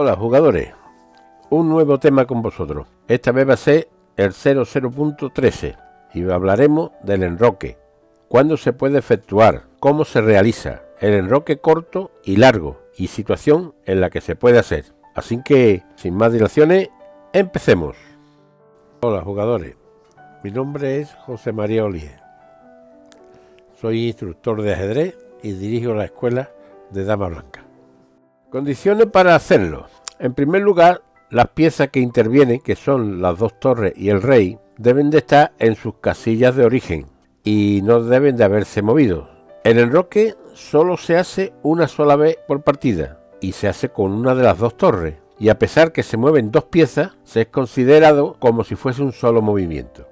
Hola jugadores, un nuevo tema con vosotros. Esta vez va a ser el 00.13 y hablaremos del enroque, cuándo se puede efectuar, cómo se realiza, el enroque corto y largo y situación en la que se puede hacer. Así que, sin más dilaciones, empecemos. Hola jugadores, mi nombre es José María Olier. Soy instructor de ajedrez y dirijo la escuela de Dama Blanca. Condiciones para hacerlo. En primer lugar, las piezas que intervienen, que son las dos torres y el rey, deben de estar en sus casillas de origen y no deben de haberse movido. El enroque solo se hace una sola vez por partida y se hace con una de las dos torres, y a pesar que se mueven dos piezas, se es considerado como si fuese un solo movimiento.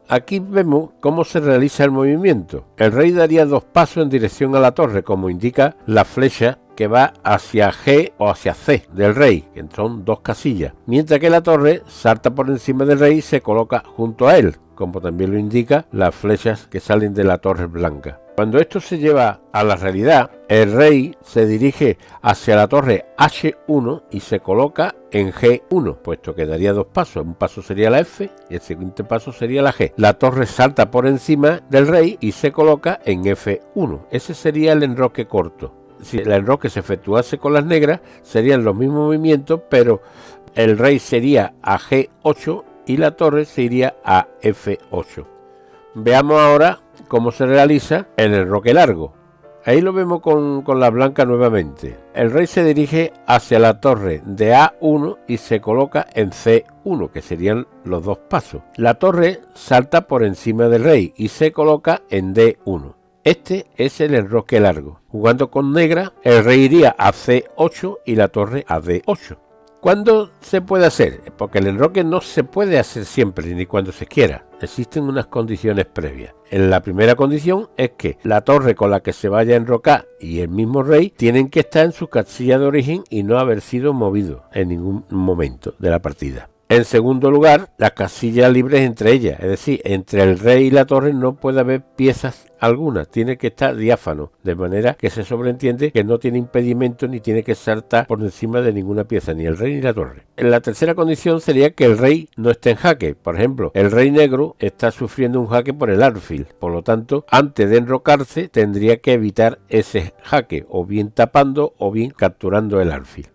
Aquí vemos cómo se realiza el movimiento. El rey daría dos pasos en dirección a la torre, como indica la flecha que va hacia G o hacia C del rey, que son dos casillas, mientras que la torre salta por encima del rey y se coloca junto a él, como también lo indica las flechas que salen de la torre blanca. Cuando esto se lleva a la realidad, el rey se dirige hacia la torre H1 y se coloca en G1, puesto que daría dos pasos. Un paso sería la F y el siguiente paso sería la G. La torre salta por encima del rey y se coloca en F1. Ese sería el enroque corto. Si el enroque se efectuase con las negras, serían los mismos movimientos, pero el rey sería a G8 y la torre se iría a F8. Veamos ahora cómo se realiza el enroque largo. Ahí lo vemos con la blanca nuevamente. El rey se dirige hacia la torre de A1 y se coloca en C1, que serían los dos pasos. La torre salta por encima del rey y se coloca en D1. Este es el enroque largo. Jugando con negra, el rey iría a C8 y la torre a D8. ¿Cuándo se puede hacer? Porque el enroque no se puede hacer siempre ni cuando se quiera. Existen unas condiciones previas. La primera condición es que la torre con la que se vaya a enrocar y el mismo rey tienen que estar en su casilla de origen y no haber sido movidos en ningún momento de la partida. En segundo lugar, las casillas libres entre ellas, es decir, entre el rey y la torre no puede haber piezas alguna, tiene que estar diáfano, de manera que se sobreentiende que no tiene impedimento ni tiene que saltar por encima de ninguna pieza, ni el rey ni la torre. La tercera condición sería que el rey no esté en jaque. Por ejemplo, el rey negro está sufriendo un jaque por el alfil, por lo tanto, antes de enrocarse tendría que evitar ese jaque, o bien tapando o bien capturando el alfil.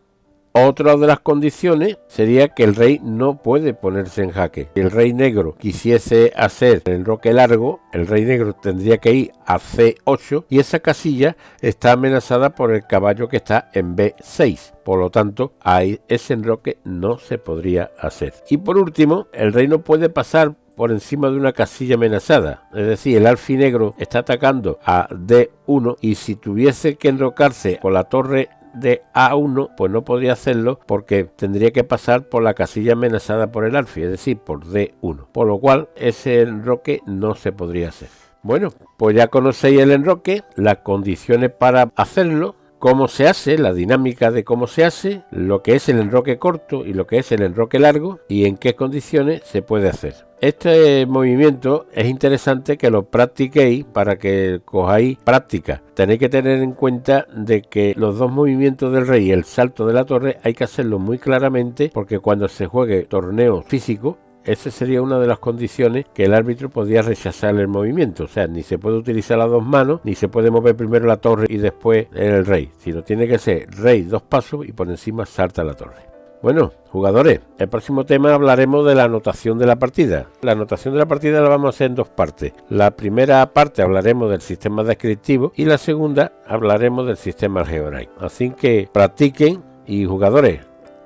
Otra de las condiciones sería que el rey no puede ponerse en jaque. Si el rey negro quisiese hacer el enroque largo, el rey negro tendría que ir a C8 y esa casilla está amenazada por el caballo que está en B6. Por lo tanto, ahí ese enroque no se podría hacer. Y por último, el rey no puede pasar por encima de una casilla amenazada. Es decir, el alfil negro está atacando a D1 y si tuviese que enrocarse con la torre de A1, pues no podría hacerlo porque tendría que pasar por la casilla amenazada por el alfil, es decir, por D1, por lo cual ese enroque no se podría hacer. Bueno, pues ya conocéis el enroque, las condiciones para hacerlo, cómo se hace, la dinámica de cómo se hace, lo que es el enroque corto y lo que es el enroque largo y en qué condiciones se puede hacer. Este movimiento es interesante que lo practiquéis para que cojáis práctica. Tenéis que tener en cuenta de que los dos movimientos del rey y el salto de la torre hay que hacerlo muy claramente porque cuando se juegue torneo físico, esa sería una de las condiciones que el árbitro podía rechazar el movimiento. O sea, ni se puede utilizar las dos manos, ni se puede mover primero la torre y después el rey, sino tiene que ser rey dos pasos y por encima salta la torre. Bueno, jugadores, el próximo tema hablaremos de la anotación de la partida. La anotación de la partida la vamos a hacer en dos partes. La primera parte hablaremos del sistema descriptivo y la segunda hablaremos del sistema algebraico. Así que practiquen y jugadores,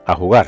a jugar.